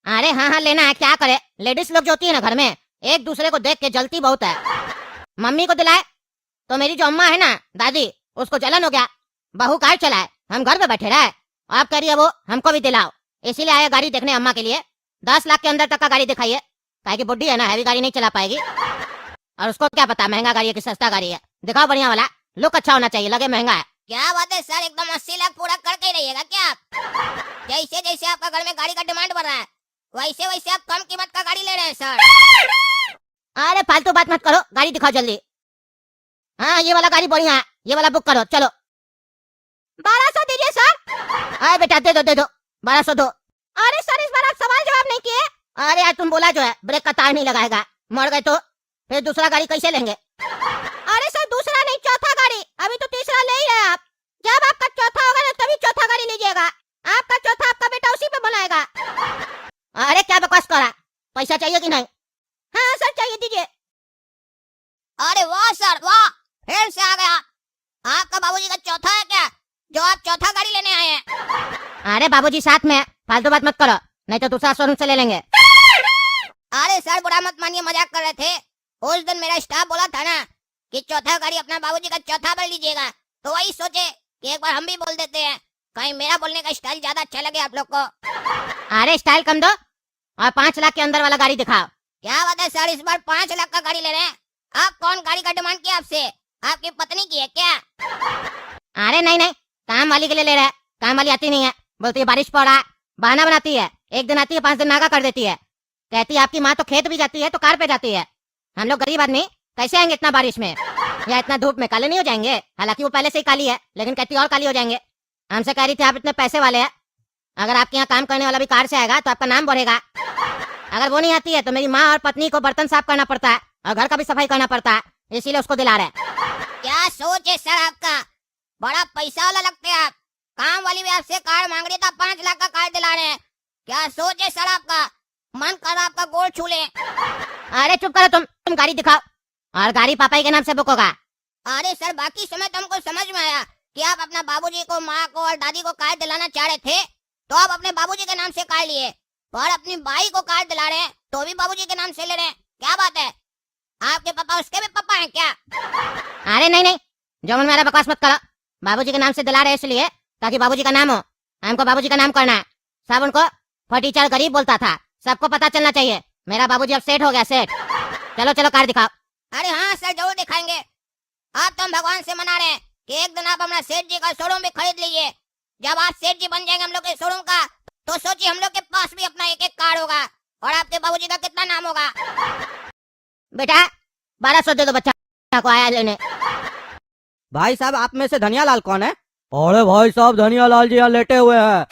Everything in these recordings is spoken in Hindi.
अरे हाँ हाँ लेना है, क्या करे, लेडीज लोग जो होती है ना घर में, एक दूसरे को देख के जलती बहुत है। मम्मी को दिलाए तो मेरी जो अम्मा है ना दादी, उसको जलन हो गया, बहू कार चलाए, हम घर पे बैठे रहे। आप कह रही है वो हमको भी दिलाओ, इसीलिए आया गाड़ी देखने अम्मा के लिए। 10 लाख के अंदर तक का गाड़ी दिखाइए, काहे की बुड्ढी है ना, हैवी गाड़ी नहीं चला पाएगी। और उसको क्या पता महंगा गाड़ी है कि सस्ता गाड़ी है। दिखाओ बढ़िया वाला, लुक अच्छा होना चाहिए, लगे महंगा है। क्या बात है सर, एकदम 80 लाख पूरा करके ही रहिएगा क्या आप? जैसे जैसे आपका घर में गाड़ी का डिमांड बढ़ रहा है, वैसे वैसे आप कम कीमत का गाड़ी ले रहे हैं सर। अरे फालतू बात मत करो, गाड़ी दिखाओ जल्दी। हाँ ये वाला गाड़ी बढ़िया है, ये वाला बुक करो चलो। 1200 दीजिए सर। अरे बेटा दे दो 1200 दो। अरे सर इस बार आप सवाल जवाब नहीं किए। अरे यार तुम बोला जो है ब्रेक का तार नहीं लगाएगा, मर गए तो फिर दूसरा गाड़ी कैसे लेंगे? अरे सर दूसरा नहीं, चौथा गाड़ी, अभी तो तीसरा ले ही रहे आप। जब आपका चौथा होगा ना तभी चौथा गाड़ी लीजिएगा, आपका चौथा आपका बेटा उसी पे बनाएगा। अरे क्या बकवास करा, पैसा चाहिए कि नहीं? हाँ सर चाहिए, दीजिए। अरे वाह सर वाह, फिर से आ गया। आपका बाबूजी का चौथा है क्या, जो आप चौथा गाड़ी लेने आए हैं? अरे बाबूजी साथ में, फालतू बात मत करो, नहीं तो दूसरा शोरूम से ले लेंगे। अरे सर बुरा मत मानिए, मजाक कर रहे थे। उस दिन मेरा स्टाफ बोला था ना कि चौथा गाड़ी अपना बाबूजी का चौथा बार लीजिएगा, तो वही सोचे कि एक बार हम भी बोल देते हैं, कहीं मेरा बोलने का स्टाइल ज्यादा अच्छा लगे आप लोग को। अरे स्टाइल कम दो और 5 लाख के अंदर वाला गाड़ी दिखाओ। क्या बात है सर, इस बार 5 लाख का गाड़ी ले रहे हैं? आप कौन गाड़ी का डिमांड किया आपसे, आपकी पत्नी की है क्या? अरे नहीं, काम वाली के लिए ले रहे हैं। काम वाली आती नहीं है, बोलती है बारिश पड़ रहा है, बहाना बनाती है। एक दिन आती है 5 दिन नागा कर देती है, कहती है आपकी माँ तो खेत भी जाती है तो कार पे जाती है। हम लोग गरीब आदमी कैसे आएंगे इतना बारिश में या इतना धूप में, काले नहीं हो जाएंगे? हालांकि वो पहले से ही काली है, लेकिन कहती और काली हो जाएंगे। हमसे कह रही थी आप इतने पैसे वाले हैं, अगर आपके यहाँ काम करने वाला भी कार से आएगा तो आपका नाम बढ़ेगा। अगर वो नहीं आती है तो मेरी माँ और पत्नी को बर्तन साफ करना पड़ता है और घर का भी सफाई करना पड़ता है, इसीलिए उसको दिला रहे। क्या सोच है सर आपका, बड़ा पैसा वाला लगते हैं आप। काम वाली भी आपसे कार मांग रही था, 5 लाख का कार दिला रहे हैं। क्या सोच है सर आपका, मन कर रहा आपका गोड़ छू ले। अरे चुप करो तुम गाड़ी दिखाओ, और गाड़ी पापा ही के नाम से बुक होगा। अरे सर बाकी समय तो हमको समझ में आया कि आप अपना बाबूजी को, माँ को और दादी को कार दिलाना चाह रहे थे, तो आप अपने बाबूजी के नाम से कार लिए, और अपनी बाई को कार दिला रहे हैं तो भी बाबूजी के नाम से ले रहे हैं। क्या बात है, आपके पापा उसके भी पापा हैं क्या? अरे नहीं, जो मन मेरा बकवास मत करो। बाबूजी के नाम से दिला रहे इसलिए ताकि बाबूजी का नाम हो, हमको बाबूजी का नाम करना है। सब उनको फटीचर गरीब बोलता था, सबको पता चलना चाहिए मेरा बाबूजी अब सेठ हो गया, सेठ। चलो कार दिखाओ। अरे हाँ सर जरूर दिखाएंगे। आप तो हम भगवान से मना रहे हैं कि एक दिन आप अपना सेठ जी का शोरूम भी खरीद लीजिए। जब आप सेठ जी बन जाएंगे हम लोग के शोरूम का, तो सोचिए हम लोग के पास भी अपना एक कार होगा और आपके बाबूजी का कितना नाम होगा। बेटा 1200 दे दो, बच्चा को आया लेने। भाई साहब आप में से धनिया लाल कौन है? अरे भाई साहब धनिया लाल जी यहाँ लेटे हुए हैं।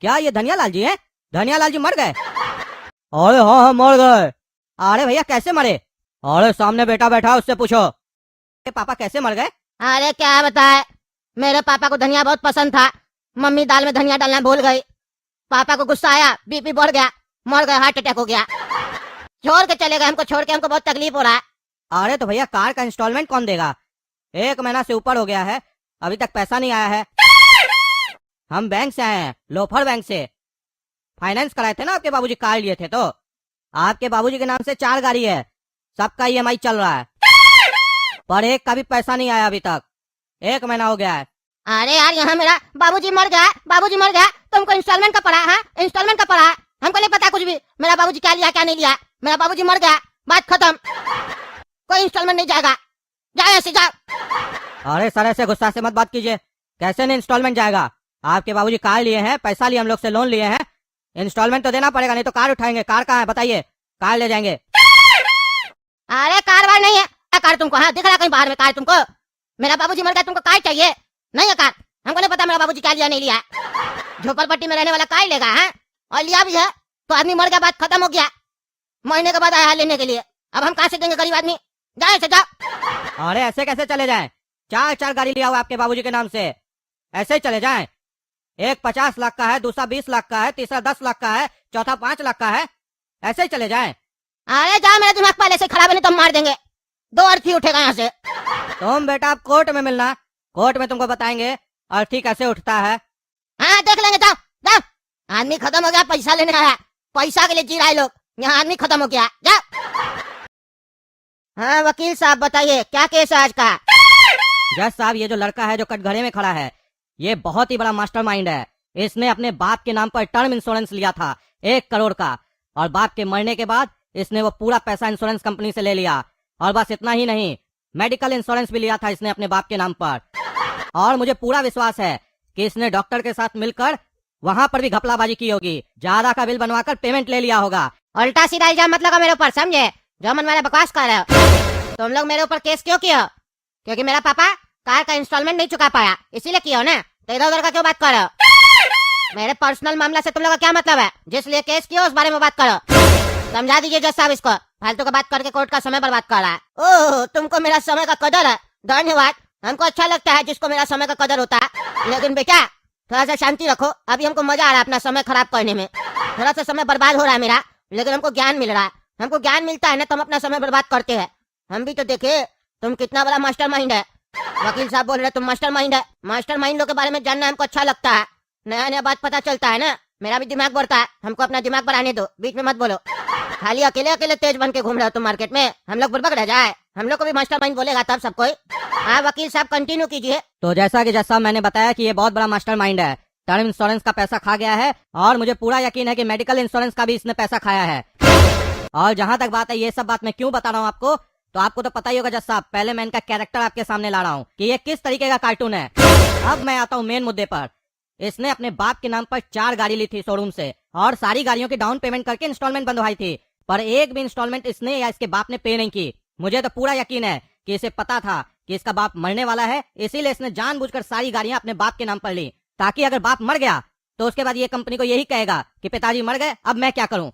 क्या ये धनिया लाल जी हैं? धनिया लाल जी मर गए? अरे हाँ मर गए। अरे भैया कैसे मरे? अरे सामने बेटा बैठा उससे पूछो। पापा कैसे मर गए? अरे क्या बताए, मेरे पापा को धनिया बहुत पसंद था, मम्मी दाल में धनिया डालना भूल गई, पापा को गुस्सा आया, बीपी बढ़ गया, मर गए, हार्ट अटैक हो गया। छोड़ के चले गए हमको, छोड़ के हमको बहुत तकलीफ हो रहा है। अरे तो भैया कार का इंस्टॉलमेंट कौन देगा? 1 महीना से ऊपर हो गया है, अभी तक पैसा नहीं आया है। हम बैंक से आए हैं, लोफर बैंक से। फाइनेंस कराए थे ना आपके बाबूजी, कार लिए थे तो। आपके बाबूजी के नाम से 4 गाड़ी है, सबका ईएमआई चल रहा है, पर एक का भी पैसा नहीं आया अभी तक, 1 महीना हो गया है। अरे यार यहाँ मेरा बाबूजी मर गया, तुमको इंस्टॉलमेंट का पड़ा है? इंस्टॉलमेंट का पड़ा है, हमको नहीं पता कुछ भी, मेरा बाबूजी क्या लिया क्या नहीं लिया, मेरा बाबूजी मर गया, बात खत्म, कोई इंस्टॉलमेंट नहीं जाएगा, जाओ ऐसे जाओ। अरे सर ऐसे गुस्सा से मत बात कीजिए, कैसे नहीं इंस्टॉलमेंट जाएगा? आपके बाबूजी कार लिए हैं, पैसा लिए हम लोग से, लोन लिए हैं, इंस्टॉलमेंट तो देना पड़ेगा, नहीं तो कार उठाएंगे। कार कहाँ है बताइए, कार ले जाएंगे। अरे कार वार नहीं है, कार तुमको हाँ दिख रहा कहीं बाहर में कार तुमको? मेरा बाबूजी मर गया, तुमको कार चाहिए? नहीं है कार, हमको नहीं पता मेरा बाबूजी क्या लिया नहीं लिया। झोपड़पट्टी में रहने वाला कार लेगा है, और लिया भी है तो आदमी मर गया, बात खत्म हो गया। महीने के बाद आया लेने के लिए, अब हम कहाँ से देंगे गरीब आदमी, जाए से जाओ। अरे ऐसे कैसे चले जाएं? 4 गाड़ी लिया हुआ आपके बाबूजी के नाम से, ऐसे ही चले जाएं? एक 50 लाख का है, दूसरा 20 लाख का है, तीसरा 10 लाख का है, चौथा 5 लाख का है, ऐसे ही चले जाएं? अरे जाओ, मेरा दिमाग पहले से खराब है, नहीं तो मार देंगे, 2 अर्थी उठेगा यहाँ से। तुम बेटा आप कोर्ट में मिलना, कोर्ट में तुमको बताएंगे अर्थी कैसे उठता है। हाँ देख लेंगे, जाओ जाओ, आदमी खत्म हो गया, पैसा लेने आया, पैसा के लिए जी रहा है लोग, यहाँ आदमी खत्म हो गया। जा। हाँ वकील साहब बताइए क्या केस है आज का? जज साहब, ये जो लड़का है जो कटघरे में खड़ा है, ये बहुत ही बड़ा मास्टरमाइंड है। इसने अपने बाप के नाम पर टर्म इंश्योरेंस लिया था 1 करोड़ का, और बाप के मरने के बाद इसने वो पूरा पैसा इंश्योरेंस कंपनी से ले लिया। और बस इतना ही नहीं, मेडिकल इंश्योरेंस भी लिया था इसने अपने बाप के नाम पर। और मुझे पूरा विश्वास है कि इसने डॉक्टर के साथ मिलकर वहाँ पर भी घपलाबाजी की होगी, ज्यादा का बिल बनवाकर पेमेंट ले लिया होगा। उल्टा सीधा इल्जाम मत लगा मेरे ऊपर, समझे? जो मन मेरा बकवास कर रहे हो। तुम लोग मेरे ऊपर केस क्यों किया? क्योंकि मेरा पापा कार का इंस्टॉलमेंट नहीं चुका पाया, इसीलिए किया हो ना? तो इधर उधर का क्यों बात कर रहे हो? मेरे पर्सनल मामला से तुम लोग का क्या मतलब है? जिस लिए केस किया उस बारे में बात करो। समझा दीजिए जज साहब इसको, फालतू का बात करके कोर्ट का समय बर्बाद कर रहा है। ओह, तुमको मेरा समय का कदर है, धन्यवाद। हमको अच्छा लगता है जिसको मेरा समय का कदर होता है। लेकिन बेटा थोड़ा सा शांति रखो, अभी हमको मजा आ रहा है अपना समय खराब करने में। थोड़ा सा समय बर्बाद हो रहा है मेरा, लेकिन हमको ज्ञान मिल रहा है। हमको ज्ञान मिलता है ना तो हम अपना समय बर्बाद करते हैं। हम भी तो देखे तुम कितना बड़ा मास्टरमाइंड है। वकील साहब बोल रहे तुम मास्टरमाइंड है। मास्टरमाइंड लोग के बारे में जानना हमको अच्छा लगता है, नया नया बात पता चलता है ना, मेरा भी दिमाग बढ़ता है। हमको अपना दिमाग बढ़ाने दो, बीच में मत बोलो। खाली अकेले अकेले तेज बन के घूम रहे हो तुम मार्केट में, हम लोग बुड़बक रह जाए। हम लोग को भी मास्टरमाइंड बोलेगा तब सब कोई। हाँ वकील साहब कंटिन्यू कीजिए। तो जैसा कि जज साहब मैंने बताया कि ये बहुत बड़ा मास्टरमाइंड है, टर्म इंश्योरेंस का पैसा खा गया है, और मुझे पूरा यकीन है कि मेडिकल इंश्योरेंस का भी इसने पैसा खाया है। और जहां तक बात है, ये सब बात मैं क्यों बता रहा हूँ आपको, तो आपको तो पता ही होगा जज साहब। पहले मैं इनका कैरेक्टर आपके सामने ला रहा हूँ कि ये किस तरीके का कार्टून है। अब मैं आता हूँ मेन मुद्दे पर। इसने अपने बाप के नाम पर 4 गाड़ी ली थी शोरूम से, और सारी गाड़ियों की डाउन पेमेंट करके इंस्टॉलमेंट बंधवाई थी, पर एक भी इंस्टॉलमेंट इसने या इसके बाप ने पे नहीं की। मुझे तो पूरा यकीन है कि इसे पता था कि इसका बाप मरने वाला है, इसीलिए इसने जानबूझकर सारी गाड़ियां अपने बाप के नाम पर ली, ताकि अगर बाप मर गया तो उसके बाद ये कंपनी को यही कहेगा कि पिताजी मर गए, अब मैं क्या करूं।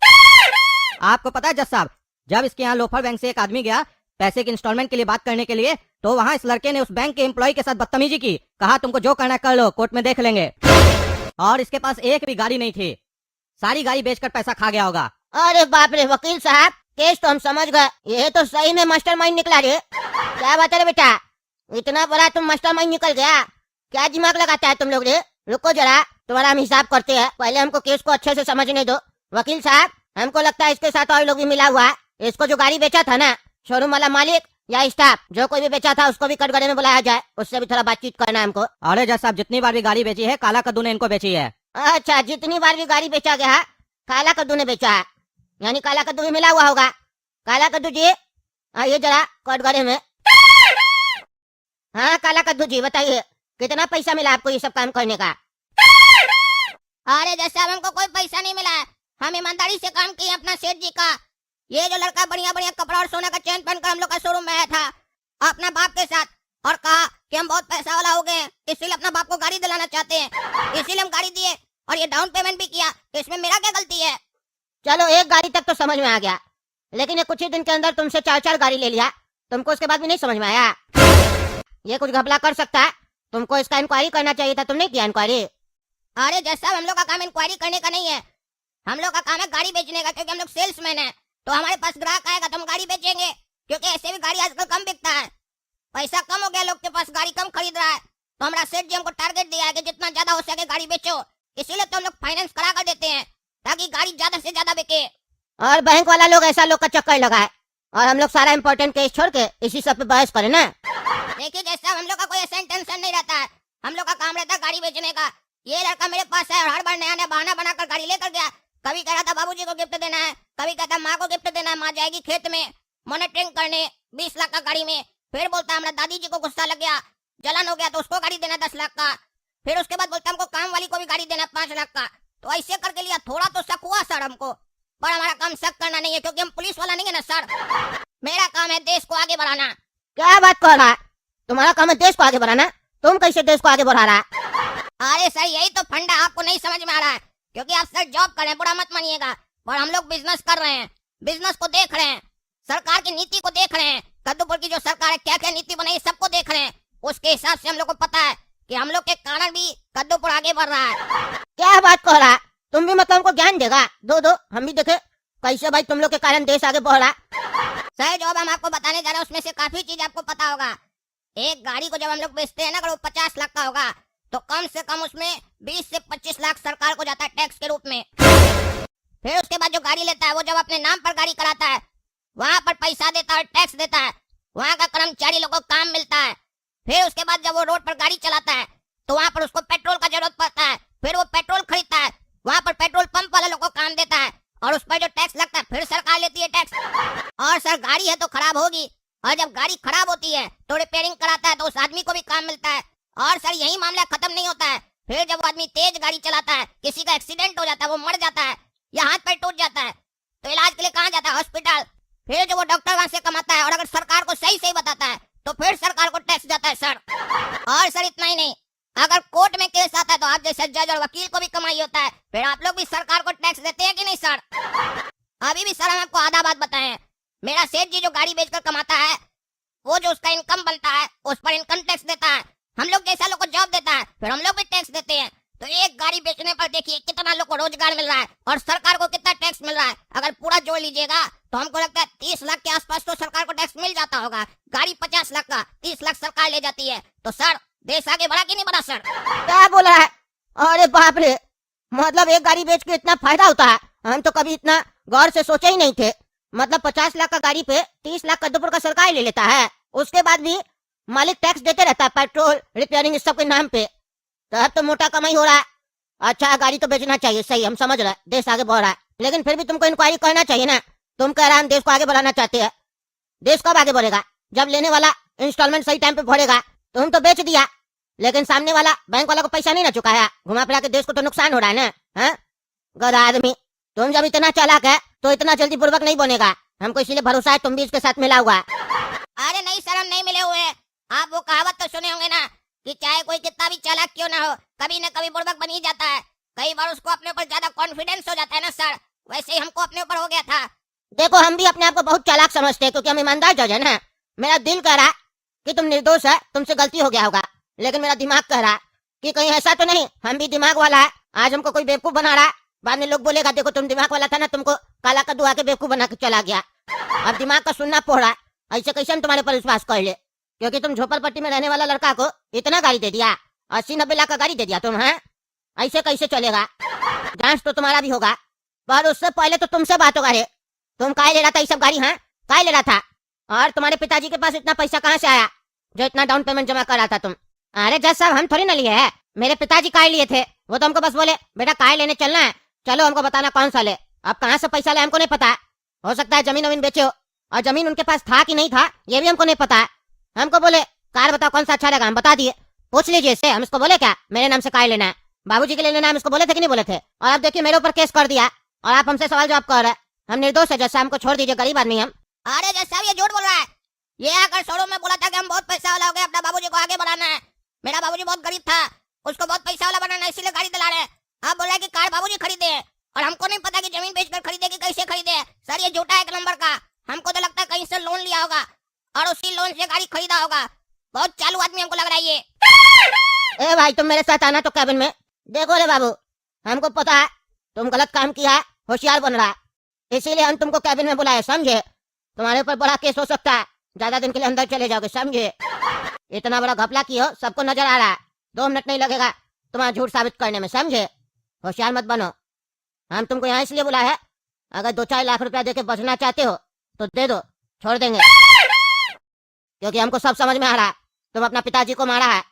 आपको पता है जज साहब, जब इसके यहाँ लोफर बैंक से एक आदमी गया पैसे की इंस्टॉलमेंट के लिए बात करने के लिए, तो वहाँ इस लड़के ने उस बैंक के एम्प्लॉय के साथ बदतमीजी की, कहा तुमको जो करना कर लो, कोर्ट में देख लेंगे। और इसके पास एक भी गाड़ी नहीं थी, सारी गाड़ी बेचकर पैसा खा गया होगा। अरे बाप रे वकील साहब, केस तो हम समझ गए, ये तो सही में मास्टरमाइंड निकला रे। क्या बात है रे बेटा, इतना बड़ा तुम मास्टरमाइंड निकल गया, क्या दिमाग लगाता है तुम लोग रे? रुको जरा, तुम्हारा हम हिसाब करते हैं, पहले हमको केस को अच्छे से समझने दो। वकील साहब, हमको लगता है इसके साथ और लोग भी मिला हुआ है। इसको जो गाड़ी बेचा था ना, शोरूम वाला मालिक या स्टाफ, जो कोई भी बेचा था उसको भी कटघरे में बुलाया जाए, उससे भी थोड़ा बातचीत करना है हमको। अरे जज साहब, जितनी बार भी गाड़ी बेची है काला कद्दू ने इनको बेची है। अच्छा, जितनी बार भी गाड़ी बेचा गया है काला कद्दू ने बेचा है, यानी काला कद्दू भी मिला हुआ होगा। काला कद्दू जी आइए जरा कटघरे में। हाँ काला कद्दू जी बताइए, कितना पैसा मिला आपको ये सब काम करने का? अरे जज साहब, हमको कोई पैसा नहीं मिला है, हम ईमानदारी से काम किए अपना सेठ जी का। ये जो लड़का बढ़िया बढ़िया कपड़ा और सोना का चेन पहनकर हम लोग का शोरूम में आया था अपना बाप के साथ, और कहा कि हम बहुत पैसा वाला हो गए, इसीलिए अपना बाप को गाड़ी दिलाना चाहते हैं, इसीलिए हम गाड़ी दिए और ये डाउन पेमेंट भी किया। इसमें मेरा क्या गलती है? चलो एक गाड़ी तक तो समझ में आ गया, लेकिन ये कुछ ही दिन के अंदर तुमसे 4-4 गाड़ी ले लिया, तुमको उसके बाद भी नहीं समझ में आया? ये कुछ घपला कर सकता है, तुमको इसका इंक्वायरी करना चाहिए था, तुमने किया इंक्वायरी? अरे जज साहब, हम लोग का काम इंक्वायरी करने का नहीं है, हम लोग का काम है गाड़ी बेचने का, क्योंकि हम लोग सेल्समैन है। तो हमारे पास ग्राहक आएगा तो हम गाड़ी बेचेंगे, क्योंकि ऐसे भी गाड़ी आजकल कम बिकता है, पैसा कम हो गया, लोग के पास गाड़ी कम खरीद रहा है। तो हमारा सेठ जी हमको टारगेट दिया है कि जितना ज्यादा हो सके गाड़ी बेचो, इसीलिए तो हम लोग फाइनेंस करा कर देते हैं ताकि गाड़ी ज्यादा से ज्यादा बिके। और बैंक वाला लोग ऐसा लोग का चक्कर लगाए, और हम लोग सारा इम्पोर्टेंट केस छोड़ के इसी सब पे बहस करें ना। देखिए जैसा हम लोग का कोई ऐसा टेंशन नहीं रहता है, हम लोग का काम रहता है गाड़ी बेचने का। ये लड़का मेरे पास है और हर बार नया नया बहाना बनाकर गाड़ी लेकर गया। कभी कह रहा था बाबूजी को गिफ्ट देना है, कभी कहता माँ को गिफ्ट देना है, माँ जाएगी खेत में मॉनिटरिंग करने 20 लाख का गाड़ी में। फिर बोलता है हमारा दादी जी को गुस्सा लग गया, जलन हो गया तो उसको गाड़ी देना 10 लाख का। फिर उसके बाद बोलता हमको काम वाली को भी गाड़ी देना 5 लाख का। तो ऐसे करके लिया, थोड़ा तो शक हुआ सर हमको, पर हमारा काम शक करना नहीं है, क्योंकि हम पुलिस वाला नहीं है ना सर। मेरा काम है देश को आगे बढ़ाना। क्या बात कर रहा है? तुम्हारा काम है देश को आगे बढ़ाना, तुम कैसे देश को आगे बढ़ा रहा है? अरे सर यही तो फंडा आपको नहीं समझ में आ रहा है, क्योंकि आप सर जॉब कर रहे हैं, बुरा मत मानिएगा, पर हम लोग बिजनेस कर रहे हैं, बिजनेस को देख रहे हैं, सरकार की नीति को देख रहे हैं, कद्दूपुर की जो सरकार है क्या क्या नीति बनाई सबको देख रहे हैं। उसके हिसाब से हम लोग को पता है कि हम लोग के कारण भी कद्दूपुर आगे बढ़ रहा है। क्या बात कर रहा है? तुम भी मतलब हमको ज्ञान देगा? दो हम भी देखे कैसे भाई तुम लोग के कारण देश आगे बढ़ रहा। सर जो अब हम आपको बताने जा रहे हैं उसमें से काफी चीज आपको पता होगा। एक गाड़ी को जब हम लोग बेचते हैं ना, अगर वो 50 लाख का होगा तो कम से कम उसमें 20 से 25 लाख सरकार को जाता है टैक्स के रूप में। फिर उसके बाद जो गाड़ी लेता है वो जब अपने नाम पर गाड़ी कराता है वहाँ पर पैसा देता है, टैक्स देता है, वहाँ का कर्मचारी लोगों को काम मिलता है। फिर उसके बाद जब वो रोड पर गाड़ी चलाता है तो वहाँ पर उसको पेट्रोल का जरूरत पड़ता है, फिर वो पेट्रोल खरीदता है, वहाँ पर पेट्रोल पंप वाले लोगों को काम देता है और उस पर जो टैक्स लगता है फिर सरकार लेती है टैक्स। और सर गाड़ी है तो खराब होगी, और जब गाड़ी खराब होती है तो रिपेयरिंग कराता है तो उस आदमी को भी काम मिलता है। और सर यही मामला खत्म नहीं होता है, फिर जब वो आदमी तेज गाड़ी चलाता है, किसी का एक्सीडेंट हो जाता है, वो मर जाता है या हाथ पैर टूट जाता है तो इलाज के लिए कहाँ जाता है? हॉस्पिटल। फिर जो वो डॉक्टर वहां से कमाता है और अगर सरकार को सही सही बताता है तो फिर सरकार को टैक्स जाता है सर। और सर इतना ही नहीं, अगर कोर्ट में केस आता है तो आप जैसे जज और वकील को भी कमाई होता है, फिर आप लोग भी सरकार को टैक्स देते हैं कि नहीं सर? अभी भी सर हम आपको आधा बात बताएं, मेरा सेठ जी जो गाड़ी बेचकर कमाता है वो जो उसका इनकम बनता है उस पर इनकम टैक्स देता है। हम लोग जैसा लोग को जॉब देता है फिर हम लोग भी टैक्स देते हैं। तो एक गाड़ी बेचने पर देखिए कितना लोग को रोजगार मिल रहा है और सरकार को कितना टैक्स मिल रहा है। अगर पूरा जोड़ लीजिएगा तो हमको लगता है 30 लाख के आसपास तो सरकार को टैक्स मिल जाता होगा। गाड़ी 50 लाख का 30 लाख सरकार ले जाती है, तो सर देश आगे बढ़ा कि नहीं बढ़ा सर? क्या बोल रहा है? अरे बाप रे, मतलब एक गाड़ी बेच के इतना फायदा होता है? हम तो कभी इतना गौर से सोचे ही नहीं थे। मतलब 50 लाख का गाड़ी पे 30 लाख कद्दूपुर का सरकार ले लेता है, उसके बाद भी मालिक टैक्स देते रहता है, पेट्रोल रिपेयरिंग इस सब के नाम पे। तो अब तो मोटा कमाई हो रहा है। अच्छा गाड़ी तो बेचना चाहिए, सही, हम समझ रहे हैं देश आगे बढ़ रहा है, लेकिन फिर भी तुमको इंक्वायरी करना चाहिए ना। तुम कह रहे हैं हम देश को आगे बढ़ाना चाहते हैं, देश कब आगे बढ़ेगा? जब लेने वाला इंस्टॉलमेंट सही टाइम पे भरेगा। तुम तो बेच दिया लेकिन सामने वाला बैंक वाला को पैसा नहीं ना चुकाया, घुमा फिरा के देश को तो नुकसान हो रहा है ना। हाँ गधा आदमी, तुम जब इतना चालाक है तो इतना जल्दी पूर्वक नहीं बनेगा। हमको इसीलिए भरोसा है तुम भी इसके साथ मिला हुआ है। अरे नहीं सर हम नहीं मिले हुए हैं। आप वो कहावत तो सुने होंगे ना कि चाहे कोई कितना भी चालाक क्यों ना हो कभी न कभी बुड़बक बन ही जाता है। कई बार उसको अपने ऊपर ज्यादा कॉन्फिडेंस हो जाता है ना सर, वैसे ही हमको अपने ऊपर हो गया था। देखो हम भी अपने आप को बहुत चालाक समझते हैं क्योंकि हम ईमानदार जज है ना। मेरा दिल कह रहा है कि तुम निर्दोष है, तुमसे गलती हो गया होगा, लेकिन मेरा दिमाग कह रहा है कि कहीं ऐसा तो नहीं हम भी दिमाग वाला है, आज हमको कोई बेवकूफ बना रहा है, बाद में लोग बोलेगा देखो तुम दिमाग वाला था ना, तुमको काला कद्दू आके बेवकूफ बना के चला गया। अब दिमाग का सुनना पड़ रहा है, ऐसे कैसे हम तुम्हारे पर विश्वास कर ले? क्योंकि तुम झोपड़पट्टी में रहने वाला लड़का को इतना गाड़ी दे दिया, 80-90 लाख का गाड़ी दे दिया तुम, हैं? ऐसे कैसे चलेगा? जांच तो तुम्हारा भी होगा, पर उससे पहले तो तुमसे बात होगा। रे तुम काय ले रहा था ये सब गाड़ी? हाँ काय ले रहा था? और तुम्हारे पिताजी के पास इतना पैसा कहाँ से आया जो इतना डाउन पेमेंट जमा कर रहा था तुम? अरे जज साहब हम थोड़ी ना लिए है, मेरे पिताजी काय लिए थे, वो तो हमको बस बोले बेटा काय लेने चलना है, चलो हमको बताना कौन सा ले। अब कहाँ से पैसा ले हमको नहीं पता, हो सकता है जमीन वमीन बेचे हो, और जमीन उनके पास था कि नहीं था ये भी हमको नहीं पता है। हमको बोले कार बताओ कौन सा अच्छा रहेगा, हम बता दिए, पूछ लीजिए इससे। हम इसको बोले क्या मेरे नाम से कार लेना है, बाबूजी के लिए लेना है, हम इसको बोले थे कि नहीं बोले थे? और आप देखिए मेरे ऊपर केस कर दिया और आप हमसे सवाल जवाब कर रहे हैं। हम निर्दोष है जैसा, हमको छोड़ दीजिए, गरीब आदमी हम। अरे जज साहब ये झूठ बोल रहा है। ये आकर शोरूम में बोला था कि हम बहुत पैसा वाला हो गए, अपना बाबूजी को आगे बढ़ाना है। मेरा बाबूजी बहुत गरीब था, उसको बहुत पैसा वाला बनाना है, इसीलिए गाड़ी दिला रहे हैं। आप बोल रहे हैं कि कार बाबूजी खरीदे हैं और हमको नहीं पता कि जमीन बेचकर खरीदे कि कैसे खरीदे हैं। सर ये झूठा है एक नंबर का। हमको तो लगता है कहीं से लोन लिया होगा और उसी लोन से गाड़ी खरीदा होगा। बहुत चालू आदमी हमको लग रहा है ये। ए भाई तुम मेरे साथ आना तो कैबिन में। देखो रे बाबू हमको पता है तुम गलत काम किया है, होशियार बन रहा है, इसीलिए हम तुमको कैबिन में बुलाए, समझे? तुम्हारे ऊपर बड़ा केस हो सकता है, ज्यादा दिन के लिए अंदर चले जाओगे, समझे? इतना बड़ा घपला की हो सबको नजर आ रहा है, 2 मिनट नहीं लगेगा तुम्हारा झूठ साबित करने में, समझे? होशियार मत बनो। हम तुमको यहाँ इसलिए बुलाए है, अगर 2-4 लाख रुपया देके बचना चाहते हो तो दे दो, छोड़ देंगे, क्योंकि हमको सब समझ में आ रहा है तुम अपना पिताजी को मारा है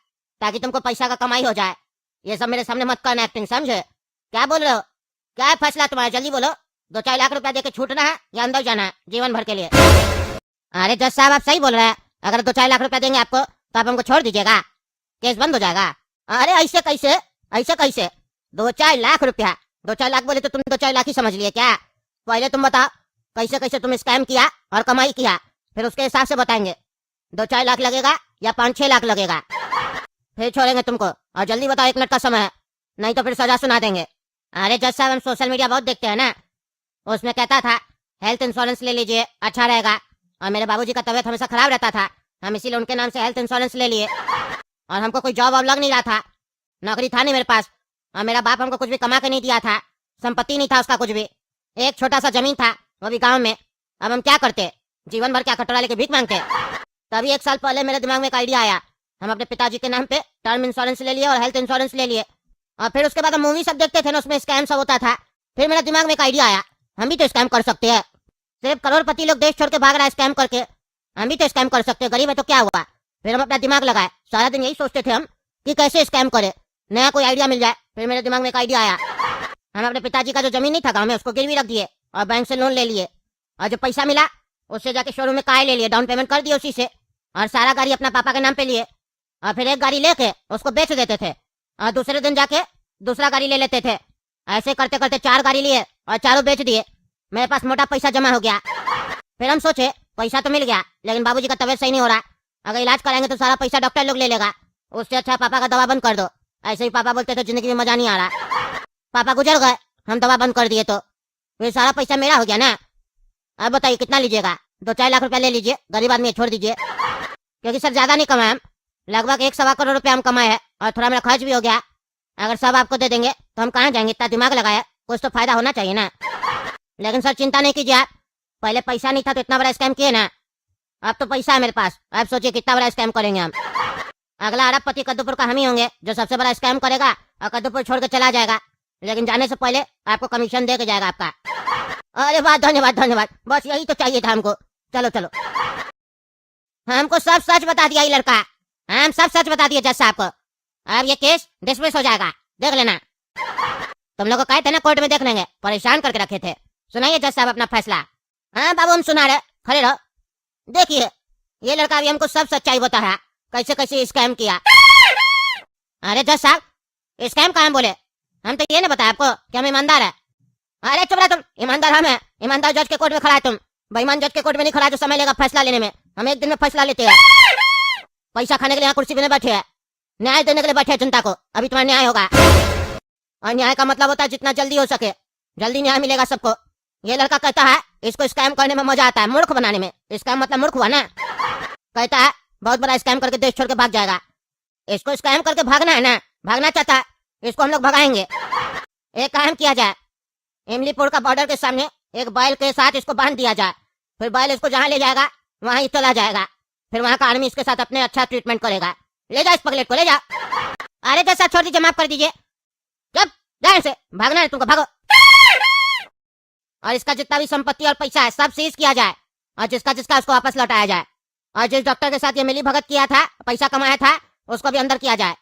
ताकि तुमको पैसा का कमाई हो जाए। ये सब मेरे सामने मत करना एक्टिंग, समझे? क्या बोल रहे हो? क्या है फैसला तुम्हारा? जल्दी बोलो, 2-4 लाख रुपया देके छूटना है या अंदर जाना है जीवन भर के लिए? अरे जज साहब आप सही बोल रहे हैं, अगर 2-4 लाख रुपया देंगे आपको तो आप हमको छोड़ दीजिएगा, केस बंद हो जाएगा। अरे ऐसे कैसे, ऐसे कैसे? 2-4 लाख रुपया, 2-4 लाख बोले तो तुम 2-4 लाख ही समझ लिए क्या? पहले तुम बताओ कैसे कैसे तुम स्कैम किया और कमाई किया, फिर उसके हिसाब से बताएंगे 2-4 लाख लगेगा या 5-6 लाख लगेगा, फिर छोड़ेंगे तुमको। और जल्दी बताओ, 1 मिनट का समय है, नहीं तो फिर सजा सुना देंगे। अरे जज साहब हम सोशल मीडिया बहुत देखते हैं ना, उसमें कहता था हेल्थ इंश्योरेंस ले लीजिए अच्छा रहेगा, और मेरे बाबूजी का तबीयत हमेशा खराब रहता था, हम इसीलिए उनके नाम से हेल्थ इंश्योरेंस ले लिए। और हमको कोई जॉब वॉब लग नहीं रहा था, नौकरी था नहीं मेरे पास, और मेरा बाप हमको कुछ भी कमा के नहीं दिया था, संपत्ति नहीं था उसका कुछ भी, एक छोटा सा जमीन था वो भी गाँव में। अब हम क्या करते, जीवन भर क्या कटोरा लेके भीख मांगते? तभी 1 साल पहले मेरे दिमाग में एक आइडिया आया हम अपने पिताजी के नाम पे टर्म इंश्योरेंस ले लिए और हेल्थ इंश्योरेंस ले लिए। और फिर उसके बाद हम मूवी सब देखते थे ना, उसमें स्कैम सब होता था। फिर मेरे दिमाग में एक आइडिया आया, हम भी तो स्कैम कर सकते हैं। सिर्फ करोड़पति लोग देश छोड़ के भाग रहा है स्कैम करके, हम भी तो स्कैम कर सकते हैं। गरीब है तो क्या हुआ। फिर हम अपना दिमाग लगाए, सारा दिन यही सोचते थे हम कि कैसे स्कैम करे, नया कोई आइडिया मिल जाए। फिर मेरे दिमाग में एक आइडिया आया, हम अपने पिताजी का जो जमीन नहीं था गाँव में, उसको गिरवी रख दिए और बैंक से लोन ले लिए। और जो पैसा मिला उससे जाके शोरूम में कार ले लिए, डाउन पेमेंट कर दिए उसी से। और सारा गाड़ी अपना पापा के नाम पे लिए। और फिर एक गाड़ी लेके उसको बेच देते थे और दूसरे दिन जाके दूसरा गाड़ी ले लेते थे। ऐसे करते करते 4 गाड़ी लिए और चारों बेच दिए। मेरे पास मोटा पैसा जमा हो गया। फिर हम सोचे पैसा तो मिल गया, लेकिन बाबूजी का तबीयत सही नहीं हो रहा, अगर इलाज कराएंगे तो सारा पैसा डॉक्टर लोग ले लेगा, उससे अच्छा पापा का दवा बंद कर दो। ऐसे ही पापा बोलते थे जिंदगी में मजा नहीं आ रहा। पापा गुजर गए, हम दवा बंद कर दिए तो फिर सारा पैसा मेरा हो गया ना। अब बताइए कितना लीजिएगा? 2-4 लाख रुपया ले लीजिए, गरीब आदमी है, छोड़ दीजिए। क्योंकि सर ज्यादा नहीं कमाए हम, लगभग 1-1.25 करोड़ रुपया हम कमाए हैं और थोड़ा मेरा खर्च भी हो गया। अगर सब आपको दे देंगे तो हम कहाँ जाएंगे? इतना दिमाग लगाया, कुछ तो फायदा होना चाहिए ना। लेकिन सर चिंता नहीं कीजिए आप, पहले पैसा नहीं था तो इतना बड़ा स्कैम किए ना, अब तो पैसा है मेरे पास। अब सोचिए कितना बड़ा स्कैम करेंगे हम। अगला अरबपति कद्दूपुर का हम ही होंगे जो सबसे बड़ा स्कैम करेगा और कद्दूपुर छोड़ के चला जाएगा, लेकिन जाने से पहले आपको कमीशन दे के जाएगा आपका। अरे वाह, धन्यवाद धन्यवाद, बस यही तो चाहिए था हमको। चलो चलो, हमको सब सच बता दिया ये लड़का, हम सब सच बता दिए जज साहब को। अब ये केस डिसमिस हो जाएगा, देख लेना। तुम लोग को कहे थे ना कोर्ट में देख लेंगे, परेशान करके रखे थे। सुनाइए जज साहब अपना फैसला। हाँ बाबू हम सुना रहे, खड़े रहो। देखिए ये लड़का अभी हमको सब सच्चाई बता रहा, कैसे कैसे स्कैम किया। अरे जज साहब स्कैम कहाँ बोले, हम तो ये नहीं बताया आपको कि हम ईमानदार है। अरे चुप रहा तुम, ईमानदार हम है, ईमानदार जज के कोर्ट में खड़ा है तुम। बेईमान जज के कोर्ट में नहीं खड़ा जो समय लेगा फैसला लेने में, हम 1 दिन में फैसला लेते हैं। पैसा खाने के लिए यहाँ कुर्सी पे बैठे हैं, न्याय देने के लिए बैठे हैं जनता को। अभी तुम्हारा न्याय होगा, और न्याय का मतलब होता है जितना जल्दी हो सके जल्दी न्याय मिलेगा सबको। ये लड़का कहता है इसको स्कैम करने में मजा आता है, मूर्ख बनाने में। स्कैम मतलब मूर्ख हुआ ना। कहता है बहुत बड़ा स्कैम करके देश छोड़ के भाग जाएगा। इसको स्कैम करके भागना है ना, भागना चाहता है, इसको हम लोग भगाएंगे। एक काम किया जाए, इमलीपुर का बॉर्डर के सामने एक बैल के साथ इसको बांध दिया जाए, फिर बैल इसको जहाँ ले जाएगा वहाँ ही चला जाएगा। फिर वहाँ का आर्मी इसके साथ अपने अच्छा ट्रीटमेंट करेगा। ले जाओ इस पगलेट को, ले जाओ। अरे जैसा छोड़ दीजिए, माफ कर दीजिए, जब जाए से भागना है तुमको, भागो। और इसका जितना भी संपत्ति और पैसा है सब सीज किया जाए, और जिसका जिसका उसको वापस लौटाया जाए। और जिस डॉक्टर के साथ ये मिली भगत किया था, पैसा कमाया था, उसको भी अंदर किया जाए।